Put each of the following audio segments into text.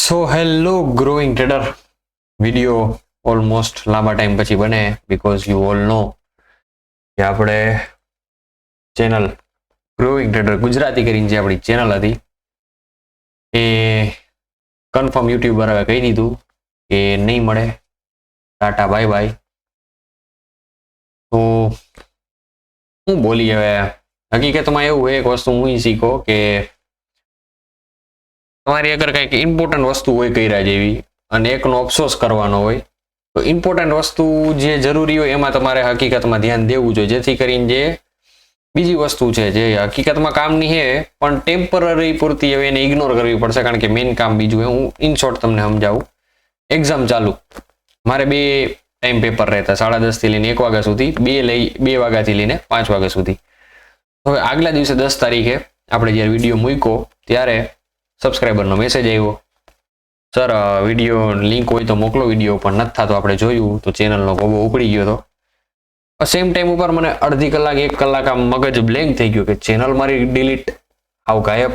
So hello growing trader video almost લાંબા time પછી બને બીકોઝ યુ ઓલ નો કે આપણે ચેનલ ગ્રોઈંગ ટ્રેડર ગુજરાતી કરીને જે આપણી ચેનલ હતી એ કન્ફર્મ યુટ્યુબર હવે કહી દીધું કે નહીં મળે, ટાટા બાય બાય. તો હું બોલી હવે હકીકતમાં એવું એક વસ્તુ હું શીખો કે તમારી અગર કંઈક ઇમ્પોર્ટન્ટ વસ્તુ હોય કર્યા જેવી અને એકનો અફસોસ કરવાનો હોય તો ઇમ્પોર્ટન્ટ વસ્તુ જે જરૂરી હોય એમાં તમારે હકીકતમાં ધ્યાન દેવું જોઈએ, જેથી કરીને જે બીજી વસ્તુ છે જે હકીકતમાં કામની છે પણ ટેમ્પરરી પૂરતી હવે એને ઇગ્નોર કરવી પડશે, કારણ કે મેઇન કામ બીજું હોય. હું ઇન શોર્ટ તમને સમજાવું. એક્ઝામ ચાલુ, મારે 2 ટાઈમ પેપર રહેતા, 10:30 થી લઈને 1 વાગ્યા સુધી, 2 વાગ્યાથી લઈને 5 વાગ્યા સુધી. હવે આગલા દિવસે 10 તારીખે આપણે જ્યારે વિડીયો મૂક્યો ત્યારે સબસ્ક્રાઈબરનો મેસેજ આવ્યો, સર વિડીયો લિંક હોય તો મોકલો, વિડીયો પણ નથી થતો. આપણે જોયું તો ચેનલનો કોબો ઉપડી ગયો હતો. સેમ ટાઈમ ઉપર મને અડધી કલાક 1 કલાક આમ મગજ બ્લેન્ક થઈ ગયું કે ચેનલ મારી ડિલીટ આવ ગાયબ,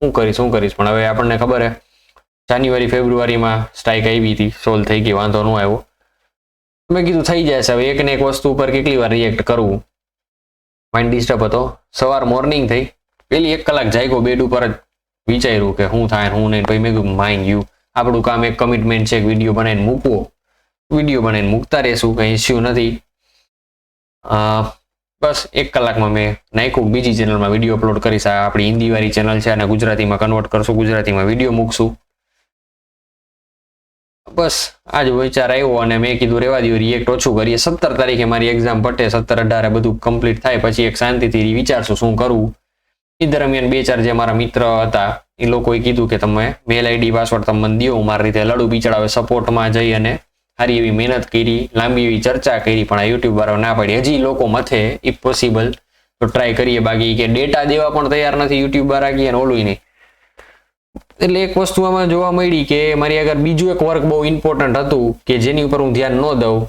શું કરીશ. પણ હવે આપણને ખબર હે જાન્યુઆરી ફેબ્રુઆરીમાં સ્ટ્રાઇક આવી હતી, સોલ્વ થઈ ગઈ, વાંધો ન આવ્યો. મેં કીધું થઈ જાય છે, હવે એક ને એક વસ્તુ ઉપર કેટલી વાર રિએક્ટ કરવું. માઇન્ડ ડિસ્ટર્બ હતો. સવાર મોર્નિંગ થઈ, પેલી 1 કલાક જાગ્યો બેડ ઉપર જ વિચાર્યું કે શું થાય શું નહીં. પછી મેં કીધું માઇન્ડ યુ, આપણું કામ એક કમિટમેન્ટ છે, વિડીયો બનાવીને મૂકવો, વિડીયો બનાવીને મૂકતા રહેશું, કંઈ ઇસ્યુ નથી. બસ 1 કલાકમાં મેં નાખ્યું, બીજી ચેનલમાં વિડીયો અપલોડ કરીશ. આ આપણી હિન્દીવાળી ચેનલ છે અને ગુજરાતીમાં કન્વર્ટ કરશું, ગુજરાતીમાં વિડીયો મૂકશું. બસ આજ વિચાર આવ્યો અને મેં કીધું રેવા દો, રિએક્ટ ઓછું કરીએ. 17 તારીખે મારી એક્ઝામ પટે, 17-18 બધું કમ્પ્લીટ થાય પછી એક શાંતિથી વિચારશું શું કરવું. એ દરમિયાન 2-4 જે મારા મિત્ર હતા એ લોકોએ કીધું કે તમે મેલ આઈડી પાસવર્ડ તમે મને દો, હું મારી રીતે લડું બિચારાવે સપોર્ટમાં જઈ અને સારી એવી મહેનત કરી, લાંબી એવી ચર્ચા કરી, પણ આ યુટ્યુબ વાળા ના પાડી. હજી લોકો મથે ઇફ પોસિબલ તો ટ્રાય કરીએ, બાકી કે ડેટા દેવા પણ તૈયાર નથી યુટ્યુબ વાળા કે ઓલું નહીં. એટલે એક વસ્તુ આમાં જોવા મળી કે મારી આગળ બીજું એક વર્ક બહુ ઇમ્પોર્ટન્ટ હતું કે જેની ઉપર હું ધ્યાન ન દઉં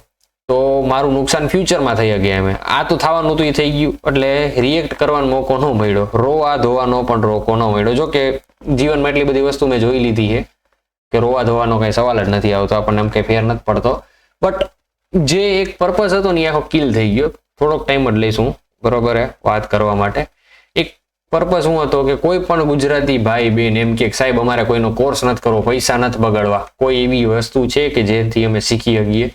તો મારું નુકસાન ફ્યુચરમાં થઈ ગયા. એમ આ તો થવાનું હતું એ થઈ ગયું, એટલે રિએક્ટ કરવાનો મોકો ન મળ્યો, રોવા ધોવાનો પણ રોકો ન મળ્યો. જો કે જીવનમાં એટલી બધી વસ્તુ મેં જોઈ લીધી છે કે રોવા ધોવાનો કઈ સવાલ જ નથી આવતો, આપણને એમ કઈ ફેર નથી પડતો. બટ જે એક પર્પઝ હતો ને એ આખો કિલ થઈ ગયો. થોડોક ટાઈમ જ લઈશું બરોબર વાત કરવા માટે. એક પર્પઝ શું હતો કે કોઈ પણ ગુજરાતી ભાઈ બેન એમ કે સાહેબ અમારે કોઈનો કોર્સ નથી કરવો, પૈસા નથી બગાડવા, કોઈ એવી વસ્તુ છે કે જેથી અમે શીખી શકીએ,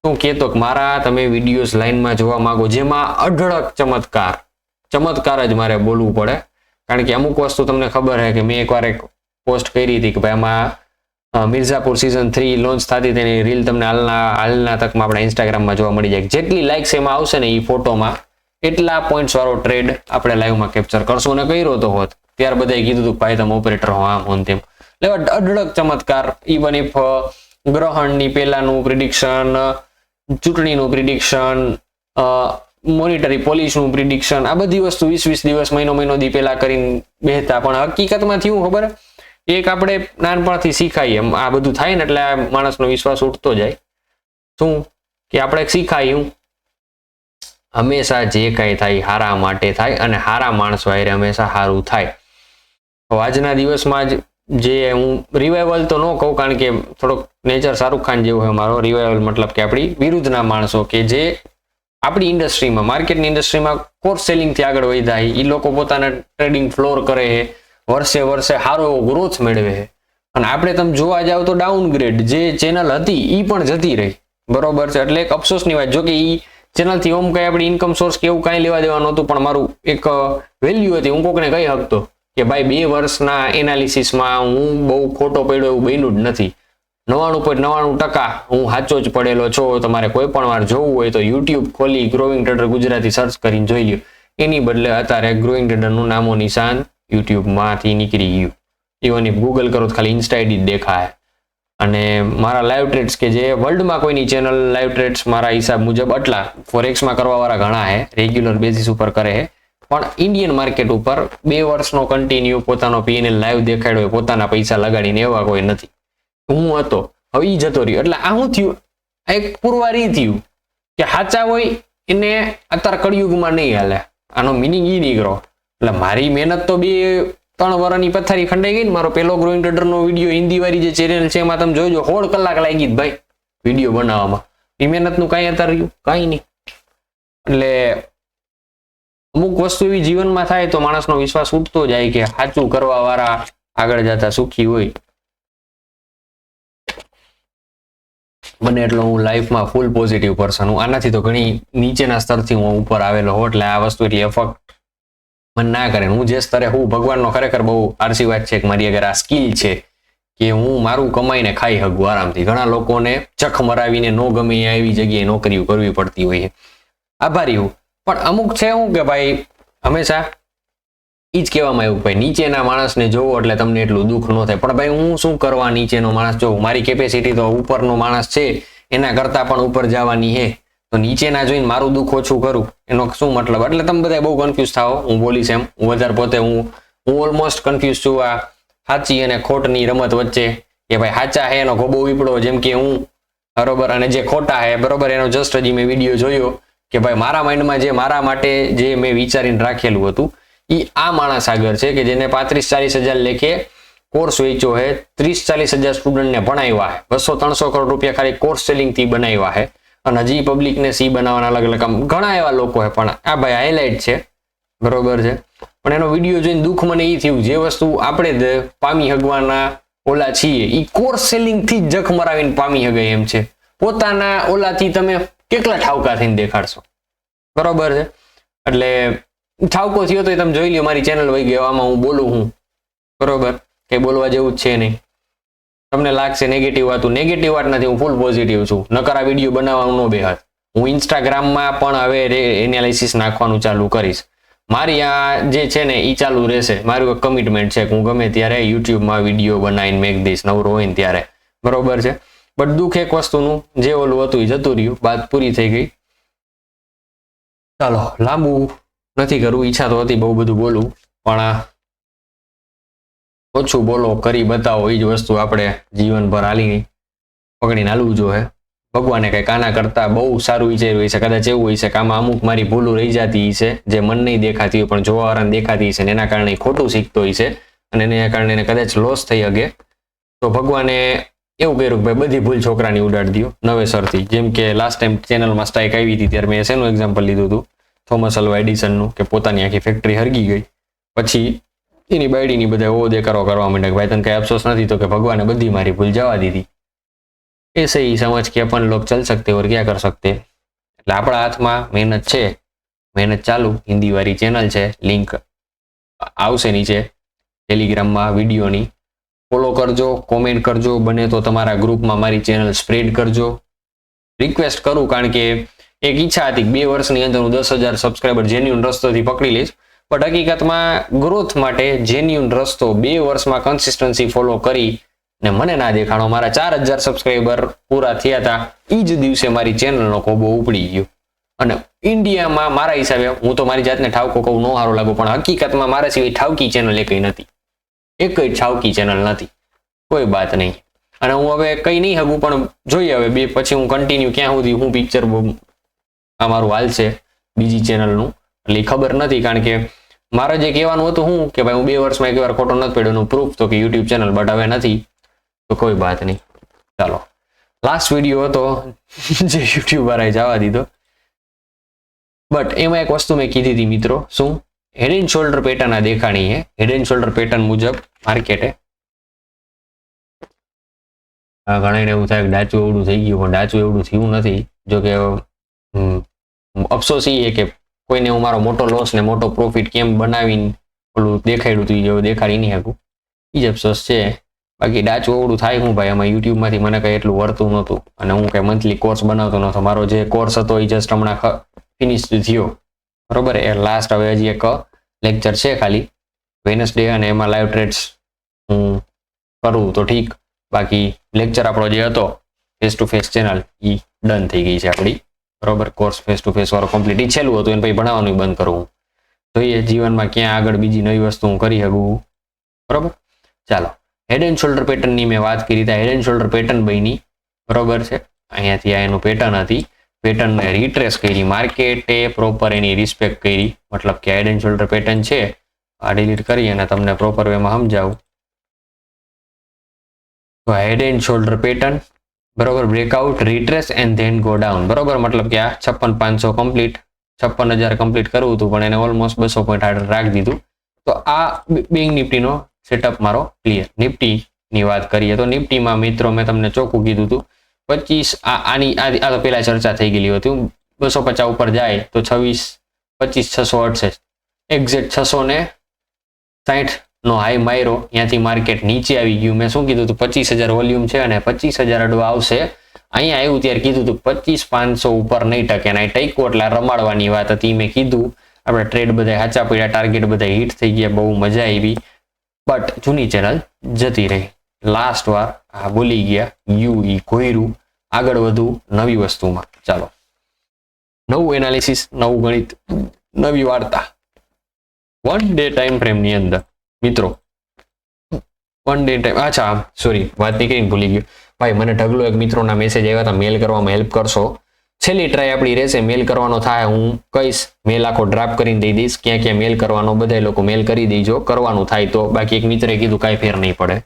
હું કહેતો કે મારા તમે વિડીયોઝ લાઈનમાં જોવા માંગો જેમાં અઢળક ચમત્કાર જ મારે બોલવું પડે. કારણ કે અમુક વસ્તુ તમને ખબર છે કે મેં એકવાર એક પોસ્ટ કરી હતી કે ભાઈ આમાં મિર્ઝાપુર સિઝન 3 લોન્ચ થતી તેની રીલ તમને હાલના તકમાં આપણા ઇન્સ્ટાગ્રામમાં જોવા મળી જાય. જેટલી લાઇક્સ એમાં આવશે ને એ ફોટોમાં એટલા પોઈન્ટ્સ વાળો ટ્રેડ આપણે લાઈવમાં કેપ્ચર કરશું અને કર્યો તો હોત. ત્યાર બધાએ કીધું હતું ભાઈ તમે ઓપરેટર હો, આમ હોન તેમ. એટલે અઢળક ચમત્કાર, ઇવન ઇફ ગ્રહણની પહેલાનું પ્રિડિક્શન, ચૂંટણીનું પ્રિડિક્શન, મોનિટરી પોલિસનું પ્રિડિક્શન, આ બધી વસ્તુ 20-20 દિવસ મહિનો દી પહેલા કરીને બેહતા. પણ હકીકતમાં થયું ખબર, એક આપણે નાનપણથી શીખાય એમ આ બધું થાય ને એટલે આ માણસનો વિશ્વાસ ઉઠતો જાય. શું કે આપણે શીખાયું હંમેશા જે કાંઈ થાય હારા માટે થાય અને હારા માણસો હારે હંમેશા સારું થાય. તો આજના દિવસમાં જ જે હું રિવાઇવલ તો ન કહું, કારણ કે થોડોક નેચર શાહરુખ ખાન જેવું હોય મારો. રિવાઇવલ મતલબ કે આપણી વિરુદ્ધના માણસો કે જે આપણી ઇન્ડસ્ટ્રીમાં, માર્કેટની ઇન્ડસ્ટ્રીમાં કોર્સ સેલિંગથી આગળ વધ્યા, એ લોકો પોતાના ટ્રેડિંગ ફ્લોર કરે છે, વર્ષે સારો એવો ગ્રોથ મેળવે છે. અને આપણે તમે જોવા જાવ તો ડાઉનગ્રેડ જે ચેનલ હતી એ પણ જતી રહી, બરોબર છે. એટલે એક અફસોસની વાત, જો કે એ ચેનલથી ઓમ કઈ આપણી ઇન્કમ સોર્સ કે એવું કાંઈ લેવા દેવાનું હતું, પણ મારું એક વેલ્યુ હતી. હું કોકને કહી શકતો કે ભાઈ 2 વર્ષના એનાલિસિસમાં હું બહુ ખોટો પડ્યો એવું બન્યું જ નથી. 99.99% હું સાચો જ પડેલો છો. તમારે કોઈ પણ વાર જોવું હોય તો યુટ્યુબ ખોલી ગ્રોઈંગ ટ્રેડર ગુજરાતી સર્ચ કરીને જોઈ લ્યો. એની બદલે અત્યારે ગ્રોઈંગ ટ્રેડરનું નામો નિશાન યુટ્યુબમાંથી નીકળી ગયું. ઇવન ઇફ ગૂગલ કરો તો ખાલી ઇન્સ્ટા આઈડી જ દેખાય. અને મારા લાઈવ ટ્રેડ્સ કે જે વર્લ્ડમાં કોઈની ચેનલ લાઈવ ટ્રેડ્સ મારા હિસાબ મુજબ આટલા ફોરેક્સમાં કરવાવાળા ઘણા છે, રેગ્યુલર બેઝિસ ઉપર કરે છે, પણ ઇન્ડિયન માર્કેટ ઉપર 2 વર્ષનો કન્ટિન્યુ પોતાનો પીએનએલ લાઈવ દેખાડ્યો, પોતાના પૈસા લગાડીને એવા કોઈ નથી. હું હતો, હવે ઈ જતો રહ્યો. એટલે આ શું થયું, એક પુરવારી થયું કે સાચા હોય એને અત્યારે કળિયુગમાં નહીં હાલે. આનો મિનિંગ ઈ નીકળો. એટલે મારી મહેનત તો 2 3 વર્ષની પથારી ખંડાઈ ગઈ ને મારો પેલો ગ્રોઈંગ ટ્રેડરનો વિડીયો હિન્દી વાળી જે ચેનલ છે એમાં તમે જોજો 16 કલાક લાગી ભાઈ વિડીયો બનાવવામાં. એ મહેનતનું કાંઈ અત્યારે રહ્યું કાંઈ નહીં. એટલે અમુક વસ્તુ એવી જીવનમાં થાય તો માણસનો વિશ્વાસ ઉઠતો જાય કે સાચું કરવા વાળા આગળ જતા સુખી હોય. બને એટલો હું લાઈફમાં ફૂલ પોઝિટિવ પર્સન હું. આનાથી તો ઘણી નીચેના સ્તરથી હું ઉપર આવેલો હોઉં એટલે આ વસ્તુ એટલી એફેક્ટ મને ના કરે. હું જે સ્તરે હું ભગવાનનો ખરેખર બહુ આશીર્વાદ છે કે મારી આગળ આ સ્કિલ છે કે હું મારું કમાઈને ખાઈ શકું આરામથી. ઘણા લોકોને ચખ મરાવીને નો ગમે એવી જગ્યાએ નોકરીઓ કરવી પડતી હોય છે. આભારી હું. પણ અમુક છે હું કે ભાઈ હંમેશા એ જ કહેવામાં આવ્યું ભાઈ નીચેના માણસને જોવો એટલે તમને એટલું દુઃખ ન થાય. પણ ભાઈ હું શું કરવા નીચેનો માણસ જોઉં? મારી કેપેસિટી તો ઉપરનો માણસ છે એના કરતાં પણ ઉપર જવાની છે. તો નીચેના જોઈને મારું દુઃખ ઓછું કરું એનો શું મતલબ? એટલે તમે બધા બહુ કન્ફ્યુઝ થાઓ. હું બોલીશ એમ હું વધારે પોતે હું ઓલમોસ્ટ કન્ફ્યુઝ છું આ સાચી અને ખોટની રમત વચ્ચે કે ભાઈ સાચા હે એનો ગોબો વીપડો જેમ કે હું બરોબર અને જે ખોટા હે બરોબર એનો જસ્ટ હજી મેં વિડીયો જોયો કે ભાઈ મારા માઇન્ડમાં જે મારા માટે જે મેં વિચારીને રાખેલું હતું એ આ માણસ આગળ છે કે જેને 35-40 હજાર લેખે કોર્સ વેચ્યો હે 30-40 હજાર સ્ટુડન્ટને ભણાવ્યા હે 200-300 કરોડ રૂપિયા ખાલી કોર્સ સેલિંગથી બનાવ્યા હે અને હજી પબ્લિકને સી બનાવવાના અલગ અલગ ઘણા એવા લોકો હે પણ આ ભાઈ હાઇલાઇટ છે બરોબર છે. પણ એનો વિડીયો જોઈને દુઃખ મને એ થયું જે વસ્તુ આપણે પામી હગવાના ઓલા છીએ એ કોર્સ સેલિંગથી જ જખ મરાવીને પામી હગાય એમ છે. પોતાના ઓલાથી તમે કેટલા ઠાવકા થઈને દેખાડશો બરોબર છે. એટલે ઠાવકો થયો તો તમે જોઈ લ્યો મારી ચેનલ વહી ગયો આમાં હું બોલું હું બરોબર કઈ બોલવા જેવું જ છે નહીં. તમને લાગશે નેગેટિવ વાતું નેગેટિવ વાત નથી હું ફૂલ પોઝિટિવ છું. નકર આ વિડીયો બનાવવાનું નો બેહત. હું ઇન્સ્ટાગ્રામમાં પણ હવે એનાલિસિસ નાખવાનું ચાલુ કરીશ. મારી આ જે છે ને એ ચાલુ રહેશે. મારું એક કમિટમેન્ટ છે કે હું ગમે ત્યારે યુટ્યુબમાં વિડીયો બનાવીને મેક દઈશ નવરો હોય ને ત્યારે બરોબર છે. બટ દુઃખ એક વસ્તુનું જે ઓલું હતું એ જતું રહ્યું વાત પૂરી થઈ ગઈ. ચાલો લાંબુ નથી કરવું ઈચ્છા તો હતી બહુ બધું બોલું પણ ઓછું બોલો કરી બતાવો એ જ વસ્તુ આપણે જીવનભર હાલી પકડીને હાલવું જોઈએ. ભગવાને કંઈક આના કરતા બહુ સારું વિચાર્યું હોય છે. કદાચ એવું હોય છે કે આમાં અમુક મારી ભૂલું રહી જતી છે જે મન નહીં દેખાતી હોય પણ જોવાવાળાને દેખાતી છે એના કારણે ખોટું શીખતો હોય છે અને એના કારણે કદાચ લોસ થઈ શકે તો ભગવાને એવું કર્યું કે ભાઈ બધી ભૂલ છોકરાની ઉડાડી દો નવેસરથી. જેમ કે લાસ્ટ ટાઈમ ચેનલમાં સ્ટ્રાઇક આવી હતી ત્યારે મેં શેનું એક્ઝામ્પલ લીધું હતું થોમસ અલ્વા એડિસનનું કે પોતાની આખી ફેક્ટરી હરગી ગઈ પછી એની બાયડીની બધા ઓ દેકારો કરવા માંડ્યા કે ભાઈ તને કઈ અફસોસ નથી તો કે ભગવાને બધી મારી ભૂલ જવા દીધી. એ સહી સમજ કે अपन लोग चल सकते और क्या कर सकते. એટલે આપણા હાથમાં મહેનત છે મહેનત ચાલુ. હિન્દી વાળી ચેનલ છે લિંક આવશે નીચે ટેલિગ્રામમાં વિડીયોની. ફોલો કરજો કોમેન્ટ કરજો બને તો તમારા ગ્રુપમાં મારી ચેનલ સ્પ્રેડ કરજો. રિક્વેસ્ટ કરું કારણ કે એક ઈચ્છા હતી 2 વર્ષની અંદર હું 10,000 સબસ્ક્રાઈબર જેન્યુન રસ્તોથી પકડી લઈશ. બટ હકીકતમાં ગ્રોથ માટે જેન્યુન રસ્તો 2 વર્ષમાં કન્સિસ્ટન્સી ફોલો કરી ને મને ના દેખાણો. મારા 4,000 સબસ્ક્રાઈબર પૂરા થયા હતા એ જ દિવસે મારી ચેનલનો કોબો ઉપડી ગયો. અને ઇન્ડિયામાં મારા હિસાબે હું તો મારી જાતને ઠાવકો કહું ન સારું લાગુ પણ હકીકતમાં મારા સિવાય ઠાવકી ચેનલ એકઈ નથી. એકઈ ઠાવકી ચેનલ નથી કોઈ વાત નહીં. અને હું હવે કઈ નહીં હગું પણ જોઈએ હવે પછી હું કન્ટિન્યુ ક્યાં સુધી હું પિક્ચર આ મારું હાલ છે બીજી ચેનલનું એટલે ખબર નથી. કારણ કે મારે જે કહેવાનું હતું હું કે ભાઈ હું 2 વર્ષમાં એકવાર ખોટો નથી પડ્યો એનું પ્રૂફ તો કે યુટ્યુબ ચેનલ બટ હવે નથી તો કોઈ વાત નહીં. ચાલો લાસ્ટ વિડીયો હતો જે યુટ્યુબ વાળાએ જવા દીધો. બટ એમાં એક વસ્તુ મેં કીધી હતી મિત્રો શું હેડ એન્ડ શોલ્ડર પેટર્ન આ દેખાણી છે. હેડ એન્ડ શોલ્ડર પેટર્ન મુજબ માર્કેટે ઘણા એવું થાય કે ડાચું એવડું થઈ ગયું પણ ડાચું એવડું થયું નથી. જો કે અફસોસ એ કે કોઈને હું મારો મોટો લોસ ને મોટો પ્રોફિટ કેમ બનાવીને ઓલું દેખાડ્યું હતું જેવું દેખાડી નહીં શકું એ જ અફસોસ છે. બાકી ડાચું એવડું થાય હું ભાઈ આમાં યુટ્યુબમાંથી મને કંઈ એટલું વર્તું નહોતું અને હું કંઈ મંથલી કોર્સ બનાવતો નહોતો. મારો જે કોર્સ હતો એ જસ્ટ હમણાં ફિનિશ થયો બરોબર. એ લાસ્ટ હવે હજી એક લેક્ચર છે ખાલી વેનસડે અને એમાં લાઈવ ટ્રેડ્સ હું કરું તો ઠીક. બાકી લેક્ચર આપણો જે હતો face to face channel A done થઈ ગઈ છે આપણી બરોબર. કોર્સ ફેસ ટુ ફેસ વાળો કમ્પ્લીટ ઈચ્છેલું હતું એને પછી ભણાવવાનું બંધ કરું. જોઈએ જીવનમાં ક્યાં આગળ બીજી નવી વસ્તુ હું કરી શકું બરોબર. ચાલો હેડ એન્ડ શોલ્ડર પેટર્નની મેં વાત કરી હતી. હેડ એન્ડ શોલ્ડર પેટર્ન બની બરોબર છે. અહીંયાથી આ એનું પેટર્ન હતી. પેટર્નને રીટ્રેસ કરી માર્કેટે પ્રોપર એની રિસ્પેક્ટ કરી મતલબ કે હેડ એન્ડ શોલ્ડર પેટર્ન છે આ ડિલીટ કરી અને તમને પ્રોપર વેમાં સમજાવું. તો હેડ એન્ડ શોલ્ડર પેટર્ન, બરોબર, breakout, retrace and then go down, બરોબર. મતલબ કે આ 56,500 કમ્પ્લીટ, 56,000 કમ્પ્લીટ કરવું હતું, પણ એને ઓલમોસ્ટ 200 પોઈન્ટ આગળ રાખી દીધું. તો આ બેંક નિફ્ટીનો સેટઅપ મારો ક્લિયર. નિફ્ટીની વાત કરીએ તો નિફ્ટીમાં મિત્રો મેં તમને ચોખ્ખું કીધું હતું 25, આ તો પેલા ચર્ચા થઈ ગયેલી હતી. 250 ઉપર જાય તો 25,668 એક્ઝેક્ટ 660 નો હાઈ માર્યો, ત્યાંથી માર્કેટ નીચે આવી ગયું. મેં શું કીધું હતું 25,000 વોલ્યુમ છે અને 25,000 અડવા આવશે. અહીંયા આવ્યું ત્યારે કીધું હતું 25,500 ઉપર નહીં ટકે, અને ટક્યો એટલે રમાડવાની વાત હતી. મેં કીધું આપણે ટ્રેડ બધા સાચા પડ્યા, ટાર્ગેટ બધા હિટ થઈ ગયા, બહુ મજા આવી. બટ જૂની ચેનલ જતી રહી. લાસ્ટ વાર આ બોલી ગયા, યુઈ કોયરું, આગળ વધુ નવી વસ્તુમાં. ચાલો, નવું એનાલિસિસ, નવું ગણિત, નવી વાર્તા. 1 ડે ટાઈમ ફ્રેમ ની અંદર મિત્રો, 1 ડે ટાઈમ, અચ્છા સોરી, વાત નહીં કરીને ભૂલી ગયો ભાઈ. મને ઢગલો એક મિત્રોના મેસેજ આવ્યા હતા, મેલ કરવામાં હેલ્પ કરશો. છેલ્લી ટ્રાય આપણી રહેશે, મેલ કરવાનો થાય હું કહીશ, મેલ આખો ડ્રાફ્ટ કરીને દઈ દઈશ, ક્યાં ક્યાં મેલ કરવાનો બધા લોકો મેલ કરી દેજો, કરવાનું થાય તો. બાકી એક મિત્રે કીધું કાંઈ ફેર નહીં પડે,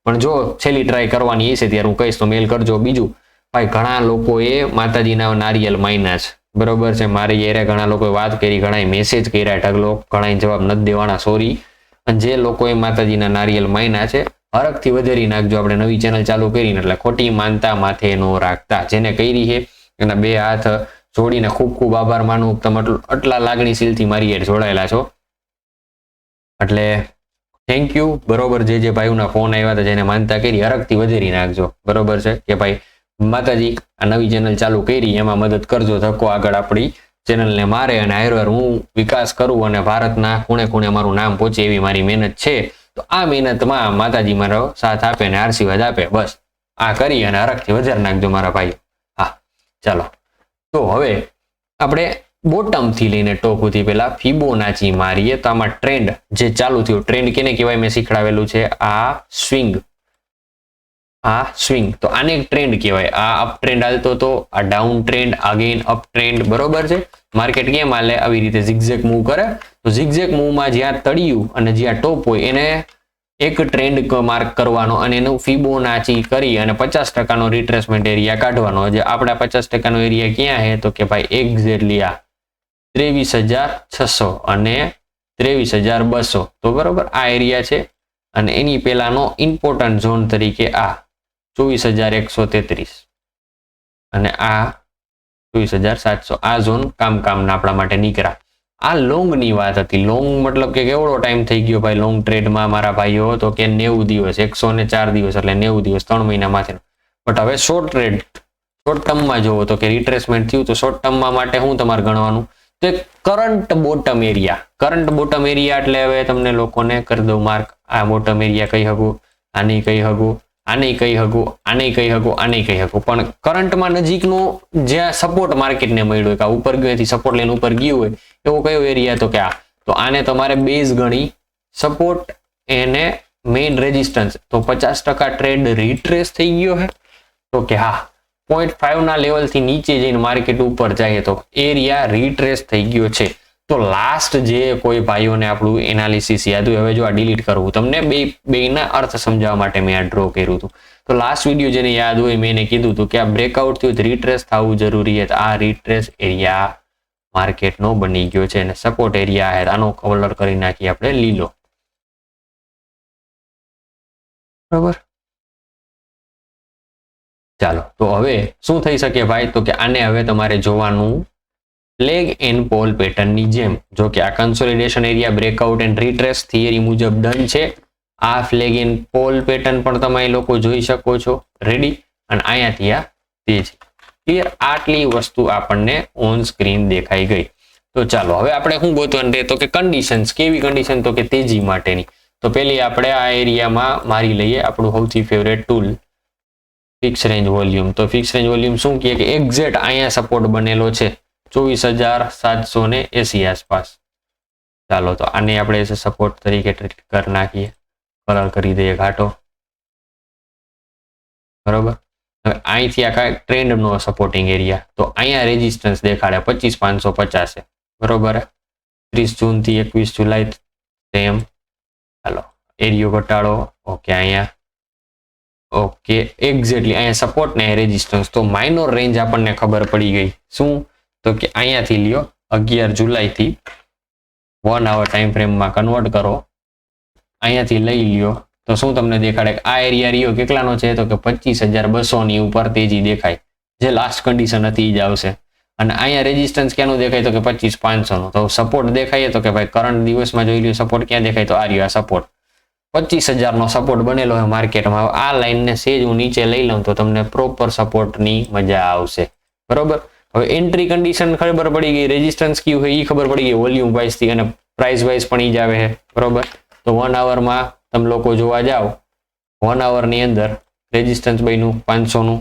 પણ જો છેલ્લી ટ્રાય કરવાની હશે ત્યારે હું કહીશ તો મેલ કરજો. બીજું ભાઈ, ઘણા લોકોએ માતાજીના નારિયેલ માયના છે, બરોબર છે. મારી એરે ઘણા લોકોએ વાત કરી, ઘણા મેસેજ કર્યા ઢગલો, ઘણા જવાબ નથી દેવાના, સોરી. અને જે લોકોએ માતાજીના નારિયેલ માયના છે, હરખથી વધારી નાખજો. આપણે નવી ચેનલ ચાલુ કરીને એટલે ખોટી માનતા માથે નો રાખતા. જેને કરી છે એના 2 હાથ જોડીને ખૂબ ખૂબ આભાર માનું. તમે આટલા લાગણીશીલથી મારી એર જોડાયેલા છો એટલે થેન્ક યુ. બરોબર, જે ભાઈઓના ફોન આવ્યા હતા, જેને માનતા કરી, હરખથી વધારી નાખજો. બરોબર છે કે ભાઈ માતાજી આ નવી ચેનલ ચાલુ કરી એમાં મદદ કરજો. ધક્કો આગળ આપણી ચેનલને મારે અને હારવાર હું વિકાસ કરું અને ભારતના ખૂણે ખૂણે મારું નામ પહોંચે એવી મારી મહેનત છે. તો આ મહેનતમાં માતાજી મારો સાથ આપે અને આશીર્વાદ આપે. બસ આ કરી અને હરખથી વધારી નાખજો મારા ભાઈ. હા ચાલો, તો હવે આપણે બોટમથી લઈને ટોપ સુધી પહેલા ફિબોનાચી મારીએ. તો આમાં ટ્રેન્ડ જે ચાલુ થયું, ટ્રેન્ડ કેને કહેવાય મેં શીખડાવેલું છે, આ સ્વિંગ. તો આને એક ટ્રેન્ડ કહેવાય. આ અપ ટ્રેન્ડ હાલતો તો, આ down trend, again up trend, બરોબર છે. માર્કેટ કેમ હાલે, આવી રીતે ઝિગઝેગ મૂવ કરે. તો ઝિગઝેગ મૂવમાં જ્યાં તળિયું અને જ્યાં ટોપ હોય એને એક ટ્રેન્ડ માર્ક કરવાનો અને એનું ફિબોનાચી કરી અને 50% રિટ્રેસમેન્ટ એરિયા કાઢવાનો. જે આપણા 50% એરિયા ક્યાં છે તો કે ભાઈ એક્ઝેક્ટલી આ 23,600 અને 23,200. તો બરોબર આ એરિયા છે. અને એની પહેલાનો ઇમ્પોર્ટન્ટ ઝોન તરીકે આ 24,133 અને આ 24,700. આ ઝોન કામના આપણા માટે નીકળ્યા. આ લોંગ ની વાત હતી. લોંગ મતલબ કે કેવડો ટાઈમ થઈ ગયો ભાઈ લોંગ ટ્રેડમાં મારા ભાઈઓ, તો કે 90 દિવસ, 104 દિવસ એટલે 90 દિવસ, 3 મહિના માથે. બટ હવે શોર્ટ ટ્રેડ, શોર્ટ ટર્મમાં જોવો તો કે રિટ્રેસમેન્ટ થયું તો શોર્ટ ટર્મમાં માટે શું તમારે ગણવાનું, તો current bottom area. Current bottom area એટલે હવે તમને લોકોને કરી દઉં માર્ક. આ બોટમ એરિયા કહી શકું, આની કહી શકું, આને કહી શકું, આને કહી શકું, આને કહી શકું. પણ કરંટમાં નજીકનો જ્યાં સપોર્ટ માર્કેટને મળ્યો હોય કે ઉપર ગયો એથી સપોર્ટ લઈને ઉપર ગયું હોય એવો કયો એરિયા, તો કે આ. તો આને તમારે બેઝ ગણી, સપોર્ટ એને મેઇન રેઝિસ્ટન્સ. તો 50% ટ્રેડ રિટ્રેસ થઈ ગયો છે તો કે હા 0.5 ના લેવલથી નીચે જઈને માર્કેટ ઉપર જાય તો એરિયા રિટ્રેસ થઈ ગયો છે. તો લાસ્ટ જે કોઈ ભાઈઓને આપણું એનાલિસિસ યાદ હોય, હવે જો આ ડિલીટ કરવું તમને બેના અર્થ સમજાવવા માટે મેં આ ડ્રો કર્યું હતું. તો લાસ્ટ વિડીયો જેને યાદ હોય મેં એને કીધું હતું કે આ બ્રેકઆઉટ થયું રિટ્રેસ થવું જરૂરી છે. આ રિટ્રેસ એરિયા માર્કેટનો બની ગયો છે અને સપોર્ટ એરિયા છે. આનો કલર કરી નાખીએ આપણે લીલો, બરાબર. ચાલો, તો હવે શું થઈ શકે ભાઈ, તો કે આને હવે તમારે જોવાનું ફ્લેગ એન્ડ પોલ પેટર્નની જેમ. જો કે આ consolidation area breakout and retrace theory મુજબ ડન છે. આ ફ્લેગ એન્ડ પોલ પેટર્ન પણ તમે લોકો જોઈ શકો છો, રેડી. અને અહીંયાથી આ તેજ ક્લિયર. આટલી વસ્તુ આપણને ઓન સ્ક્રીન દેખાઈ ગઈ. તો ચાલો હવે આપણે શું ગોતવાનું રહે, તો કે કન્ડિશન્સ. કેવી કન્ડિશન, તો કે તેજી માટેની. તો પેલી આપણે આ એરિયામાં મારી લઈએ આપણું સૌથી favourite tool, fix range volume. તો ફિક્સ રેન્જ વોલ્યુમ શું કહે કે એક્ઝેક્ટ અહીંયા સપોર્ટ બનેલો છે 24,780 આસપાસ. ચાલો, તો આને આપણે સપોર્ટ તરીકે ટ્રીટ કરી નાખીએ, કલર કરી દઈએ ઘાટો, બરોબર. હવે અહીંથી આ કાંઈ ટ્રેન્ડનો સપોર્ટિંગ એરિયા, તો અહીંયા રેઝિસ્ટન્સ દેખાડે 25,550 છે, બરોબર. 30 જૂનથી 21 જુલાઈ સેમ. હાલો એરિયો ઘટાડો. ઓકે અહીંયા ઓકે એક્ઝેક્ટલી અહીંયા સપોર્ટ ને રેઝિસ્ટન્સ. તો માઇનોર રેન્જ આપણને ખબર પડી ગઈ. શું? તો કે અહીંયાથી લ્યો 11 જુલાઈથી 1 hour ટાઈમ ફ્રેમમાં કન્વર્ટ કરો. અહીંયાથી લઈ લ્યો તો શું તમને દેખાડે? આ એરિયા રહ્યો કેટલાનો છે? તો કે 25,200 ની ઉપર તેજી દેખાય. જે લાસ્ટ કન્ડિશન હતી જ આવશે. અને અહીંયા રેઝિસ્ટન્સ ક્યાંનું દેખાય? તો કે 25,500 નો. તો સપોર્ટ દેખાય તો કે ભાઈ કરંટ દિવસમાં જોઈ લ્યો સપોર્ટ ક્યાં દેખાય? તો આ રહ્યો આ સપોર્ટ 25,000 નો સપોર્ટ બનેલો છે માર્કેટમાં. આ લાઈનને સેજ હું નીચે લઈ લઉં તો તમને પ્રોપર સપોર્ટની મજા આવશે. બરોબર. હવે એન્ટ્રી કન્ડિશન ખબર પડી ગઈ, રેઝિસ્ટન્સ કયું હોય એ ખબર પડી ગઈ વોલ્યુમ વાઇઝ થી, અને પ્રાઇસ વાઇઝ પણ ઈ જ આવે છે. બરોબર. તો 1 hour તમે લોકો જોવા જાઓ 1 hour ની અંદર રેઝિસ્ટન્સ બન્યું 500 નું.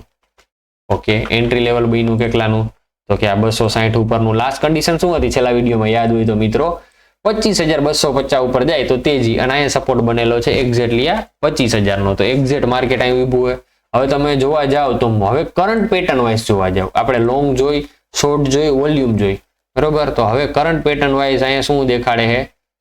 ઓકે એન્ટ્રી લેવલ બન્યું કેટલાનું? તો કે આ 260 ઉપરનું. લાસ્ટ કન્ડિશન શું હતી છેલ્લા વિડીયોમાં યાદ હોય તો મિત્રો? 25,250 ઉપર જાય તો તેજી, અને અહીંયા સપોર્ટ બનેલો છે એક્ઝેક્ટલી આ 25,000 નો. તો એક્ઝેક્ટ માર્કેટ અહીં ઊભું હોય. હવે તમે જોવા જાઓ તો હવે કરંટ પેટર્ન વાઇઝ જોવા જાઓ. આપણે લોંગ જોઈ, શોર્ટ જોઈ, વોલ્યુમ જોઈ. બરોબર. તો હવે કરંટ પેટર્ન વાઇઝ અહીંયા શું દેખાડે છે?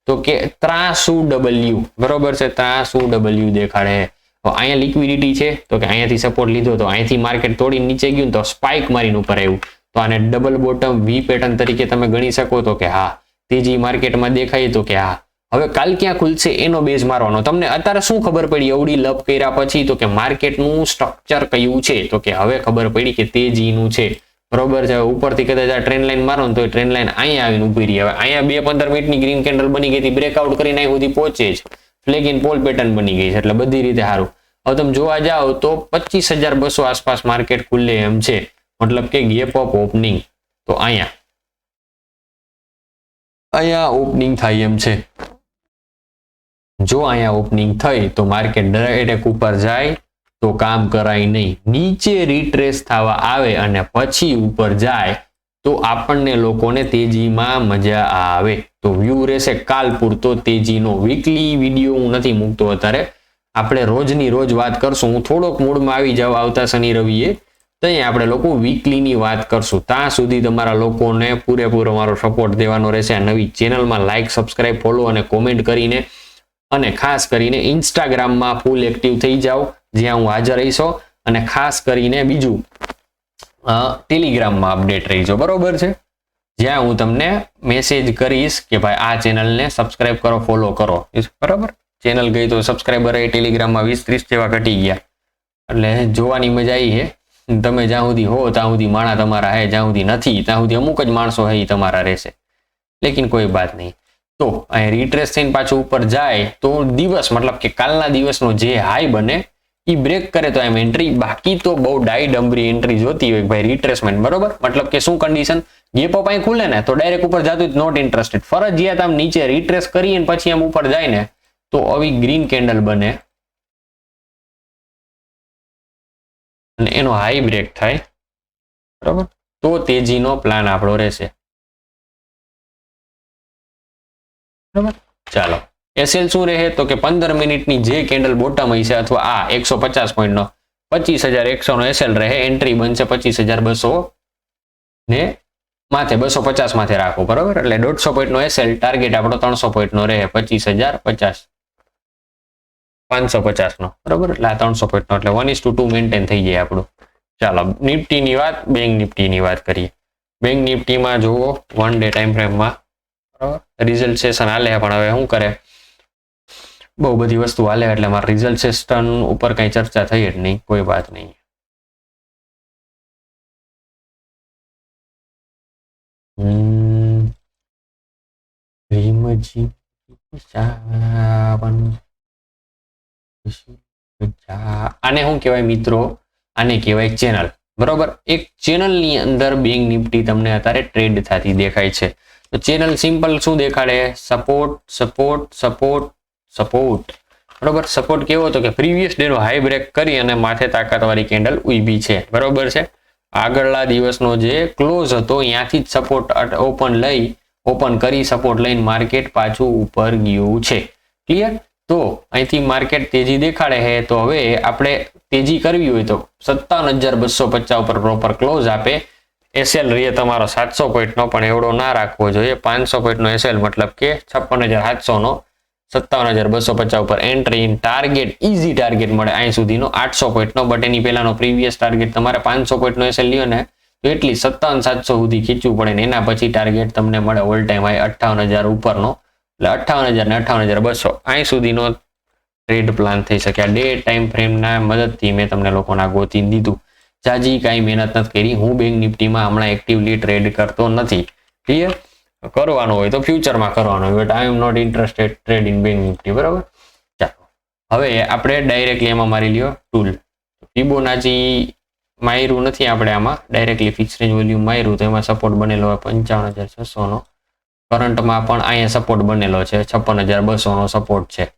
તો કે ત્રાસુ W. બરોબર છે, ત્રાસુ W દેખાડે છે. અહીંયા લિક્વિડિટી છે તો કે અહીંયાથી સપોર્ટ લીધો તો અહીંથી માર્કેટ તોડી નીચે ગયું તો સ્પાઇક મારીને ઉપર આવ્યું. તો આને ડબલ બોટમ વી પેટર્ન તરીકે તમે ગણી શકો. તો કે હા તેજી માર્કેટમાં દેખાય. તો કે હા હવે કાલ ક્યાં ખુલશે એનો બેઝ મારવાનો. તમને અત્યારે શું ખબર પડી અવડી લપ કર્યા પછી? તો કે માર્કેટનું સ્ટ્રક્ચર કયું છે? તો કે હવે ખબર પડી કે તેજીનું છે. બરોબર છે. ઉપરથી કદાચ આ ટ્રેન્ડ લાઈન મારો ને તો ટ્રેન્ડ લાઈન અહીંયા આવીને ઉભી રહી. હવે અહીંયા 2-15 મિનિટની ગ્રીન કેન્ડલ બની ગઈ હતી, બ્રેકઆઉટ કરીને અહીં સુધી પહોંચે જ ફ્લેગ ઇન પોલ પેટર્ન બની ગઈ છે. એટલે બધી રીતે સારું. હવે તમે જોવા જાઓ તો 25,200 આસપાસ માર્કેટ ખુલે એમ છે. મતલબ કે ગેપ અપ ઓપનિંગ. તો અહીંયા ઓપનિંગ થાય એમ છે. જો અહીંયા ઓપનિંગ થઈ તો માર્કેટ ડાયરેક્ટ ઉપર જાય તો કામ કરાય નહીં. નીચે રિટ્રેસ થવા આવે અને પછી ઉપર જાય તો આપણને લોકોને તેજીમાં મજા આવે. તો વ્યૂ રહેશે કાલ પૂરતો તેજીનો. વીકલી વિડીયો હું નથી મૂકતો અત્યારે. આપણે રોજની રોજ વાત કરશું. હું થોડોક મૂડમાં આવી જાવ આવતા શનિ રવિએ તો આપણે લોકો વીકલીની વાત કરશું. ત્યાં સુધી તમારા લોકોને પૂરેપૂરો મારો સપોર્ટ દેવાનો રહેશે. આ નવી ચેનલમાં લાઈક, સબસ્ક્રાઇબ, ફોલો અને કોમેન્ટ કરીને, અને ખાસ કરીને ઇન્સ્ટાગ્રામમાં ફૂલ એક્ટિવ થઈ જાઓ જ્યાં હું હાજર રહીશો. અને ખાસ કરીને બીજું ટેલિગ્રામમાં અપડેટ રહીજો. બરોબર છે. જ્યાં હું તમને મેસેજ કરીશ કે ભાઈ આ ચેનલને સબસ્ક્રાઇબ કરો, ફોલો કરો. બરાબર. ચેનલ ગઈ તો સબસ્ક્રાઇબર ટેલિગ્રામમાં 20-30 જેવા ઘટી ગયા. એટલે જોવાની મજા આવી છે. તમે જ્યાં સુધી હો ત્યાં સુધી માણા તમારા હે, જ્યાં સુધી નથી ત્યાં સુધી અમુક જ માણસો હે એ તમારા રહેશે. લેકિન કોઈ વાત નહીં. તો અહીં રિટ્રેસ થઈને પાછું ઉપર જાય તો દિવસ મતલબ કે કાલના દિવસનો જે હાઈ બને એ બ્રેક કરે તો એમ એન્ટ્રી. બાકી તો બહુ ડાઈ ડમરી એન્ટ્રી જોતી હોય ભાઈ રિટ્રેસમેન્ટ. બરોબર. મતલબ કે શું કન્ડિશન? ગેપ અપ અહીં ખુલે ને તો ડાયરેક્ટ ઉપર જતું નોટ ઇન્ટરેસ્ટેડ. ફરજિયાત આમ નીચે રિટ્રેસ કરીને પછી આમ ઉપર જાય ને તો આવી ગ્રીન કેન્ડલ બને અને એનો હાઈ બ્રેક થાય. બરોબર. તો તેજીનો પ્લાન આપણો રહેશે. બરાબર. ચાલો એસએલ શું રહે? તો કે 15 મિનિટની જે કેન્ડલ બોટમ હશે અથવા આ 150 પોઈન્ટનો 25,100 નો એસએલ રહે. એન્ટ્રી બનશે 25,200 ને માથે 250 માથે રાખો. બરોબર. એટલે 150 પોઈન્ટનો એસએલ. ટાર્ગેટ આપણો 300 પોઈન્ટનો રહે 25,050 550 નો. બરોબર. એટલે આ 300 પોઈન્ટનો એટલે 1:2 મેન્ટેન થઈ જાય આપણું. ચાલો નિફ્ટીની વાત, બેંક નિફ્ટીની વાત કરીએ. બેંક નિફ્ટીમાં જુઓ 1 ડે ટાઈમ ફ્રેમમાં બરાબર રિઝલ્ટ સેશન હાલે પણ હવે શું કરે બહુ બધી વસ્તુ હાલે એટલે મારે રિઝલ્ટ સેશન ઉપર કઈ ચર્ચા થઈ જ નહીં. કોઈ વાત નહીં. આને શું કહેવાય મિત્રો? આને કહેવાય ચેનલ. બરોબર. એક ચેનલની અંદર બેંક નિફ્ટી તમને અત્યારે ટ્રેડ થતી દેખાય છે. તો ચેનલ સિમ્પલ શું દેખાડે? Support, support, support, support. બરોબર. સપોર્ટ કેવો હતો કે પ્રીવિયસ ડે નો હાઈ બ્રેક કરી અને માથે તાકાતવાળી કેન્ડલ ઊભી છે. બરોબર છે. આગળના દિવસનો જે ક્લોઝ હતો ત્યાંથી જ સપોર્ટ ઓપન કરી સપોર્ટ લઈને માર્કેટ પાછું ઉપર ગયું છે. ક્લિયર? તો અહીંથી માર્કેટ તેજી દેખાડે છે. તો હવે આપણે તેજી કરવી હોય તો 57,250 ઉપર પ્રોપર ક્લોઝ આપે. એસએલ રહીએ તમારો 700 પોઈન્ટનો પણ એવડો ના રાખવો જોઈએ. 500 પોઈન્ટનો એસએલ મતલબ કે 56,700 નો 57,250 ઉપર એન્ટ્રી ટાર્ગેટ ઈઝી ટાર્ગેટ મળે અહીં સુધીનો 800 પોઈન્ટનો, બટ એની પહેલાનો પ્રીવિયસ ટાર્ગેટ તમારે 500 પોઈન્ટનો એસએલ લ્યો ને તો એટલી 57,700 સુધી ખીચવું પડે ને એના પછી ટાર્ગેટ તમને મળે ઓલ ટાઈમ હાઈ 58,000 ઉપરનો, એટલે 58,000 ને 58,200 અહીં સુધીનો ટ્રેડ પ્લાન થઈ શકે. આ ડે ટાઈમ ફ્રેમના મદદથી મેં તમને લોકોના ગોતી દીધું. જાજી કાંઈ મહેનત નથી કરી. હું બેંક નિફ્ટીમાં હમણાં એક્ટિવલી ટ્રેડ કરતો નથી. ક્લિયર? કરવાનો હોય તો ફ્યુચરમાં કરવાનો હોય, but I am not interested trade in bank Nifty. બરાબર? ચાલો હવે આપણે ડાયરેક્ટલી એમાં મારી લ્યો ટૂલ. ફિબોનાચી માર્યું નથી આપણે, આમાં ડાયરેક્ટલી ફિક્સ રેન્જ વોલ્યુમ માર્યું તો એમાં સપોર્ટ બનેલો હોય 55,600 નો. કરંટમાં પણ અહીંયા સપોર્ટ બનેલો છે 56,200 નો સપોર્ટ છે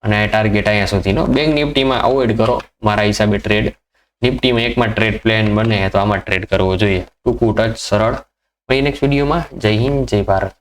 અને ટાર્ગેટ અહીંયા સુધીનો. બેંક નિફ્ટીમાં અવોઇડ કરો મારા હિસાબે ટ્રેડ. નિફ્ટીમાં એકમાં ટ્રેડ પ્લાન બને તો આમાં ટ્રેડ કરવો જોઈએ. ટૂંકું ટચ સરળ. પછી નેક્સ્ટ વિડીયોમાં. જય હિન્દ, જય ભારત.